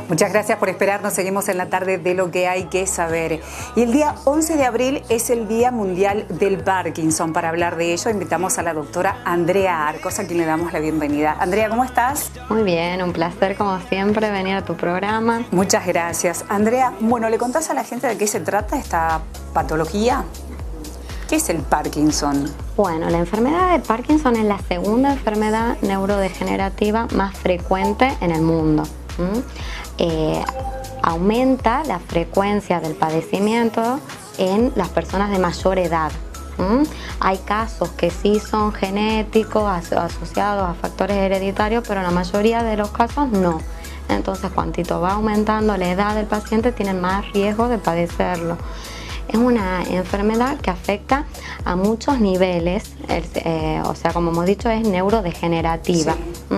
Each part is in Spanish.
Muchas gracias por esperarnos. Seguimos en la tarde de Lo que hay que saber. Y el día 11 de abril es el Día Mundial del Parkinson. Para hablar de ello invitamos a la doctora Andrea Arcos, a quien le damos la bienvenida. Andrea, ¿cómo estás? Muy bien, un placer como siempre venir a tu programa. Muchas gracias. Andrea, bueno, ¿le contás a la gente de qué se trata esta patología? ¿Qué es el Parkinson? Bueno, la enfermedad de Parkinson es la segunda enfermedad neurodegenerativa más frecuente en el mundo. Aumenta la frecuencia del padecimiento en las personas de mayor edad. Hay casos que sí son genéticos, asociados a factores hereditarios, pero en la mayoría de los casos no. Entonces, cuantito va aumentando la edad del paciente, tiene más riesgo de padecerlo. Es una enfermedad que afecta a muchos niveles, o sea, como hemos dicho, es neurodegenerativa. Sí.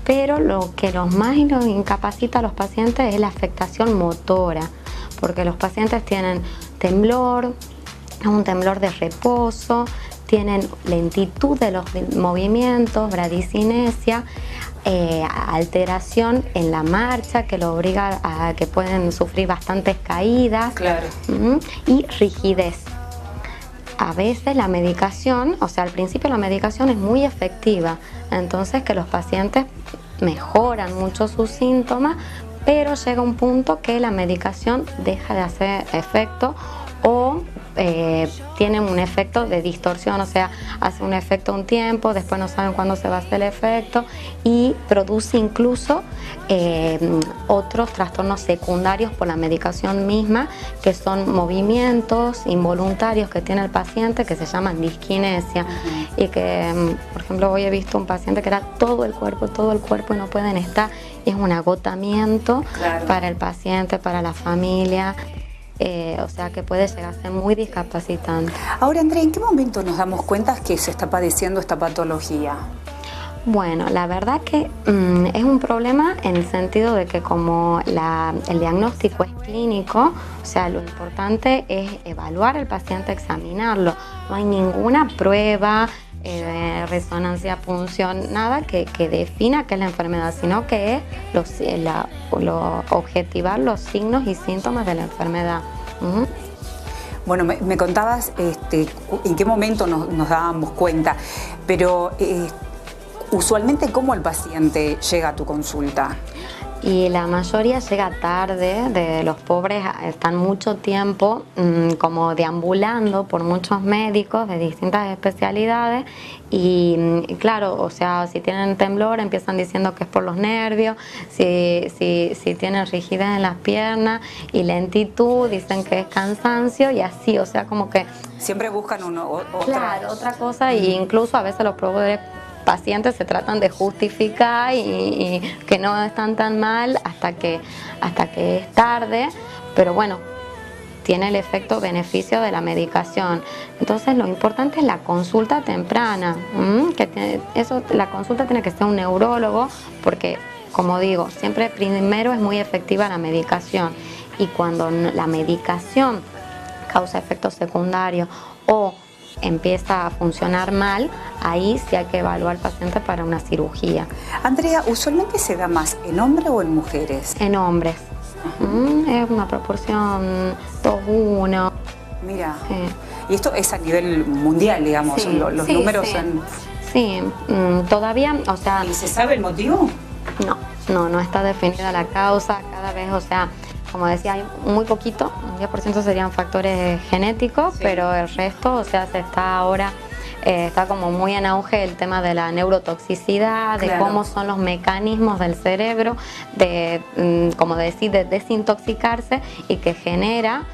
Pero lo que más los incapacita a los pacientes es la afectación motora, porque los pacientes tienen temblor, un temblor de reposo, tienen lentitud de los movimientos, bradicinesia, alteración en la marcha que lo obliga a que pueden sufrir bastantes caídas. Claro. Y rigidez. A veces la medicación, o sea, al principio la medicación es muy efectiva, entonces que los pacientes mejoran mucho sus síntomas, pero llega un punto que la medicación deja de hacer efecto o tienen un efecto de distorsión, o sea, hace un efecto un tiempo, después no saben cuándo se va a hacer el efecto y produce incluso otros trastornos secundarios por la medicación misma, que son movimientos involuntarios que tiene el paciente que se llaman disquinesia y que, por ejemplo, hoy he visto un paciente que era todo el cuerpo y no pueden estar, es un agotamiento. Claro. Para el paciente, para la familia. O sea que puede llegar a ser muy discapacitante. Ahora, Andrea, ¿en qué momento nos damos cuenta que se está padeciendo esta patología? Bueno, la verdad que es un problema en el sentido de que como el diagnóstico es clínico, o sea, lo importante es evaluar al paciente, examinarlo. No hay ninguna prueba, resonancia, punción, nada que defina qué es la enfermedad, sino que es objetivar los signos y síntomas de la enfermedad. Bueno, me contabas en qué momento nos dábamos cuenta, pero usualmente, ¿cómo el paciente llega a tu consulta? Y la mayoría llega tarde, de los pobres están mucho tiempo como deambulando por muchos médicos de distintas especialidades y claro, o sea, si tienen temblor empiezan diciendo que es por los nervios, si tienen rigidez en las piernas y lentitud dicen que es cansancio y así, o sea, como que... Siempre buscan otra cosa e incluso a veces los pobres pacientes se tratan de justificar y que no están tan mal hasta que es tarde, pero bueno, tiene el efecto beneficio de la medicación. Entonces lo importante es la consulta temprana, la consulta tiene que ser un neurólogo porque, como digo, siempre primero es muy efectiva la medicación y cuando la medicación causa efectos secundarios o empieza a funcionar mal, ahí sí hay que evaluar al paciente para una cirugía. Andrea, ¿usualmente se da más en hombres o en mujeres? En hombres. Es una proporción 2-1. Mira, y esto es a nivel mundial, digamos, sí, los números sí. son... Sí, todavía, o sea... ¿Y se sabe el motivo? No está definida la causa, cada vez, o sea... Como decía, hay muy poquito, un 10% serían factores genéticos, sí. Pero el resto, o sea, se está ahora, está como muy en auge el tema de la neurotoxicidad, de cómo son los mecanismos del cerebro, como decir, de desintoxicarse y que genera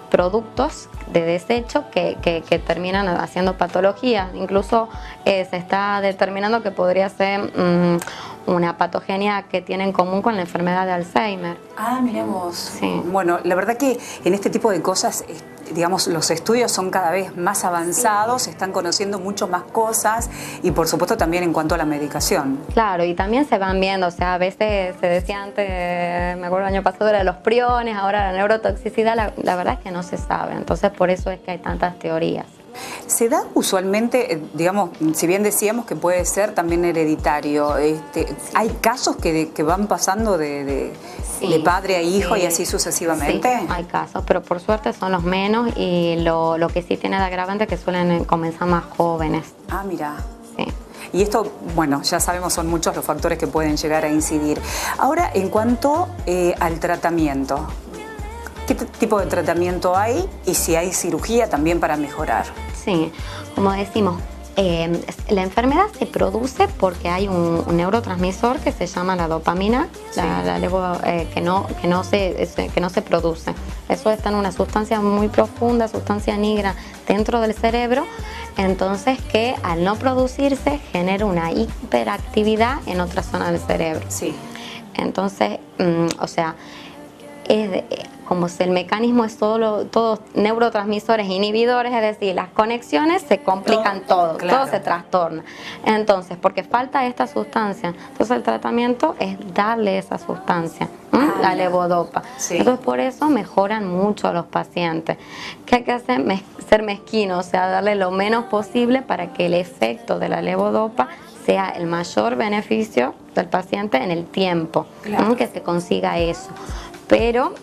productos de desecho que terminan haciendo patologías. Incluso se está determinando que podría ser una patogenia que tiene en común con la enfermedad de Alzheimer. Ah, miremos. Sí. Bueno, la verdad que en este tipo de cosas, digamos, los estudios son cada vez más avanzados, se están conociendo mucho más cosas y por supuesto también en cuanto a la medicación. Claro, y también se van viendo, o sea, a veces se decía antes, me acuerdo el año pasado era los priones, ahora la neurotoxicidad, la verdad es que no se sabe, entonces por eso es que hay tantas teorías. Se da usualmente, digamos, si bien decíamos que puede ser también hereditario, ¿hay casos que van pasando de padre a hijo y así sucesivamente? Sí, hay casos, pero por suerte son los menos y lo que sí tiene de agravante es que suelen comenzar más jóvenes. Ah, mira. Sí. Y esto, bueno, ya sabemos, son muchos los factores que pueden llegar a incidir. Ahora, en cuanto al tratamiento, ¿qué tipo de tratamiento hay y si hay cirugía también para mejorar? Sí, como decimos, la enfermedad se produce porque hay un neurotransmisor que se llama la dopamina, sí. Que no se produce. Eso está en una sustancia muy profunda, sustancia negra dentro del cerebro, entonces que al no producirse genera una hiperactividad en otra zona del cerebro. Sí. Entonces, o sea, como si el mecanismo es todos neurotransmisores inhibidores, es decir, las conexiones se complican todo se trastorna. Entonces, porque falta esta sustancia, entonces el tratamiento es darle esa sustancia, la levodopa. Sí. Entonces, por eso mejoran mucho a los pacientes. ¿Qué hay que hacer? Ser mezquino, o sea, darle lo menos posible para que el efecto de la levodopa sea el mayor beneficio del paciente en el tiempo, que se consiga eso. Pero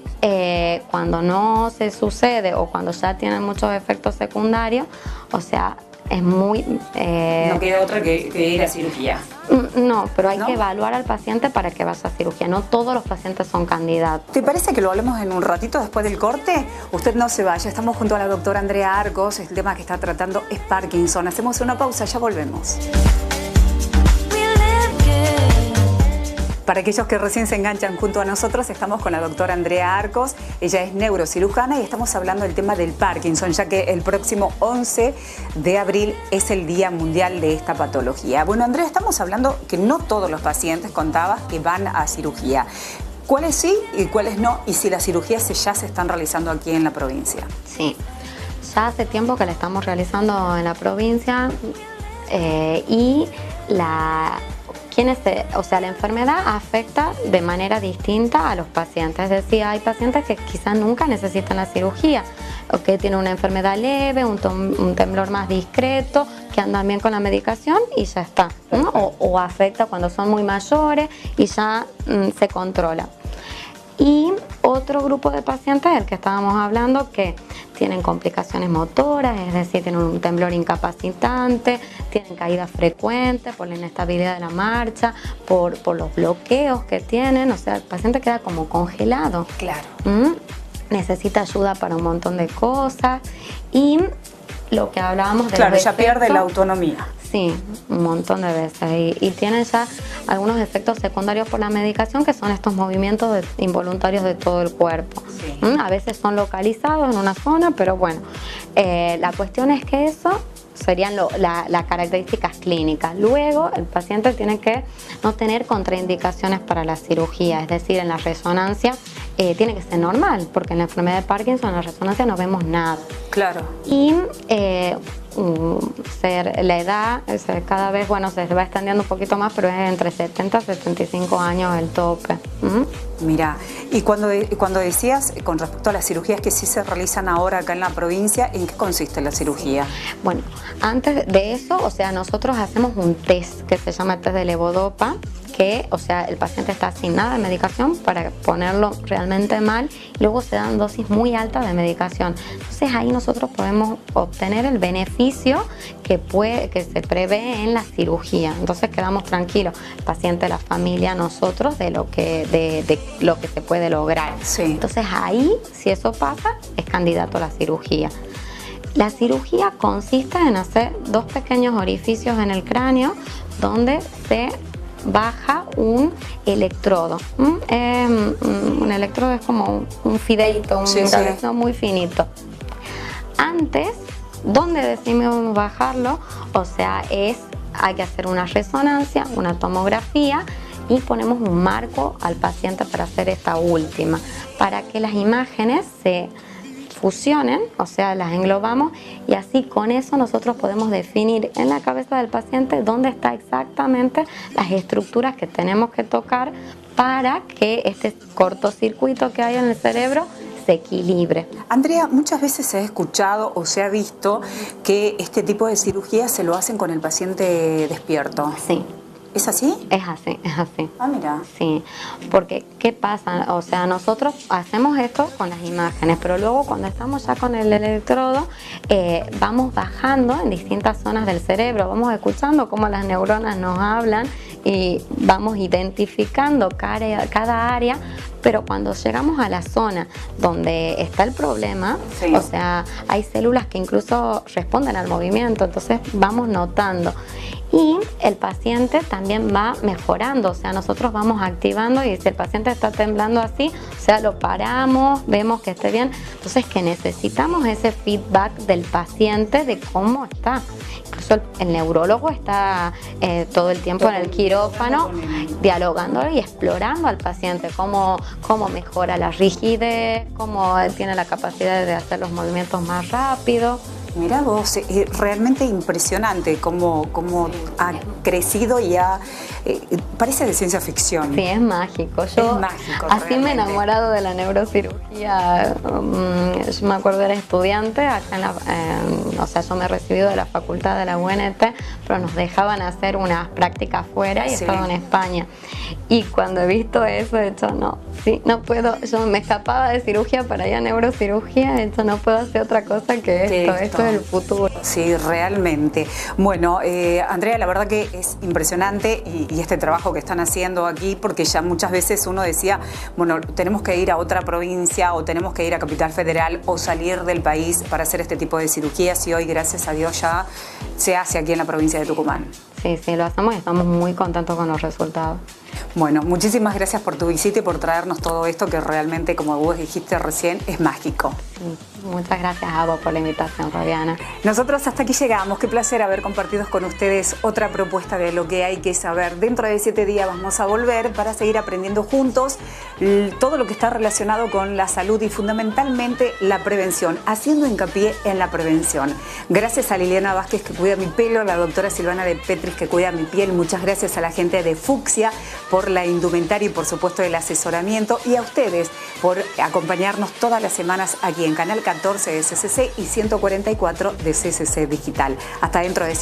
cuando no se sucede o cuando ya tienen muchos efectos secundarios, o sea, es muy... no queda otra que ir a cirugía. No, pero hay que evaluar al paciente para que vaya a cirugía. No todos los pacientes son candidatos. ¿Te parece que lo hablemos en un ratito después del corte? Usted no se vaya, estamos junto a la doctora Andrea Arcos. El tema que está tratando es Parkinson. Hacemos una pausa, ya volvemos. Para aquellos que recién se enganchan junto a nosotros, estamos con la doctora Andrea Arcos. Ella es neurocirujana y estamos hablando del tema del Parkinson, ya que el próximo 11 de abril es el Día Mundial de esta patología. Bueno, Andrea, estamos hablando que no todos los pacientes, contabas, que van a cirugía. ¿Cuáles sí y cuáles no? Y si las cirugías ya se están realizando aquí en la provincia. Sí, ya hace tiempo que la estamos realizando en la provincia y la enfermedad afecta de manera distinta a los pacientes. Es decir, hay pacientes que quizás nunca necesitan la cirugía o que tienen una enfermedad leve, un temblor más discreto, que andan bien con la medicación y ya está, ¿no? O afecta cuando son muy mayores y ya se controla. Y otro grupo de pacientes del que estábamos hablando que tienen complicaciones motoras, es decir, tienen un temblor incapacitante, tienen caídas frecuentes por la inestabilidad de la marcha, por los bloqueos que tienen, o sea, el paciente queda como congelado. Claro. Necesita ayuda para un montón de cosas y lo que hablábamos de claro, ya pierde la autonomía. Sí, un montón de veces y tienen ya algunos efectos secundarios por la medicación que son estos movimientos involuntarios de todo el cuerpo. Sí. A veces son localizados en una zona, pero bueno, la cuestión es que eso serían las características clínicas. Luego el paciente tiene que no tener contraindicaciones para la cirugía, es decir, en la resonancia tiene que ser normal, porque en la enfermedad de Parkinson en la resonancia no vemos nada. Claro. Y la edad cada vez, bueno, se va extendiendo un poquito más, pero es entre 70 y 75 años el tope. Mira, y cuando decías con respecto a las cirugías que sí se realizan ahora acá en la provincia, ¿en qué consiste la cirugía? Bueno, antes de eso, o sea, nosotros hacemos un test que se llama test de levodopa, que, o sea, el paciente está sin nada de medicación para ponerlo realmente mal y luego se dan dosis muy altas de medicación. Entonces ahí nosotros podemos obtener el beneficio que se prevé en la cirugía. Entonces quedamos tranquilos, el paciente, la familia, nosotros, de lo que se puede lograr. Sí. Entonces ahí, si eso pasa, es candidato a la cirugía. La cirugía consiste en hacer 2 pequeños orificios en el cráneo donde se baja un electrodo. Un electrodo es como un fideito, un muy finito. Antes, ¿dónde decimos bajarlo? O sea, hay que hacer una resonancia, una tomografía y ponemos un marco al paciente para hacer esta última, para que las imágenes se fusionen, o sea, las englobamos y así con eso nosotros podemos definir en la cabeza del paciente dónde está exactamente las estructuras que tenemos que tocar para que este cortocircuito que hay en el cerebro se equilibre. Andrea, muchas veces se ha escuchado o se ha visto que este tipo de cirugía se lo hacen con el paciente despierto. Sí. ¿Es así? Es así, es así. Ah, mira. Sí, porque ¿qué pasa? O sea, nosotros hacemos esto con las imágenes, pero luego cuando estamos ya con el electrodo, vamos bajando en distintas zonas del cerebro, vamos escuchando cómo las neuronas nos hablan y vamos identificando cada área, pero cuando llegamos a la zona donde está el problema, sí, o sea, hay células que incluso responden al movimiento, entonces vamos notando. Y el paciente también va mejorando, o sea, nosotros vamos activando y si el paciente está temblando así, o sea, lo paramos, vemos que esté bien. Entonces, que necesitamos ese feedback del paciente de cómo está. Incluso el neurólogo está todo el tiempo en el quirófano dialogando y explorando al paciente cómo mejora la rigidez, cómo tiene la capacidad de hacer los movimientos más rápido. Mirá vos, realmente impresionante cómo ha crecido y parece de ciencia ficción. Sí, es mágico. Yo es mágico, así realmente. me he enamorado de la neurocirugía. Yo me acuerdo, era estudiante, acá o sea, yo me he recibido de la facultad de la UNT, pero nos dejaban hacer unas prácticas fuera y sí, estaba en España. Y cuando he visto eso, he dicho, no, sí, no puedo, yo me escapaba de cirugía para ir a neurocirugía, he dicho, no puedo hacer otra cosa que esto es el futuro. Sí, realmente. Bueno, Andrea, la verdad que es impresionante y este trabajo que están haciendo aquí, porque ya muchas veces uno decía, bueno, tenemos que ir a otra provincia o tenemos que ir a Capital Federal o salir del país para hacer este tipo de cirugías y hoy, gracias a Dios, ya se hace aquí en la provincia de Tucumán. Sí, sí, lo hacemos y estamos muy contentos con los resultados. Bueno, muchísimas gracias por tu visita y por traernos todo esto que realmente, como vos dijiste recién, es mágico. Muchas gracias a vos por la invitación, Fabiana. Nosotros hasta aquí llegamos. Qué placer haber compartido con ustedes otra propuesta de lo que hay que saber. Dentro de 7 días vamos a volver para seguir aprendiendo juntos todo lo que está relacionado con la salud y fundamentalmente la prevención, haciendo hincapié en la prevención. Gracias a Liliana Vázquez, que cuida mi pelo, la doctora Silvana de Petris, que cuida mi piel. Muchas gracias a la gente de Fucsia por la indumentaria y por supuesto el asesoramiento, y a ustedes por acompañarnos todas las semanas aquí en Canal 14 de CCC y 144 de CCC Digital. Hasta dentro de 7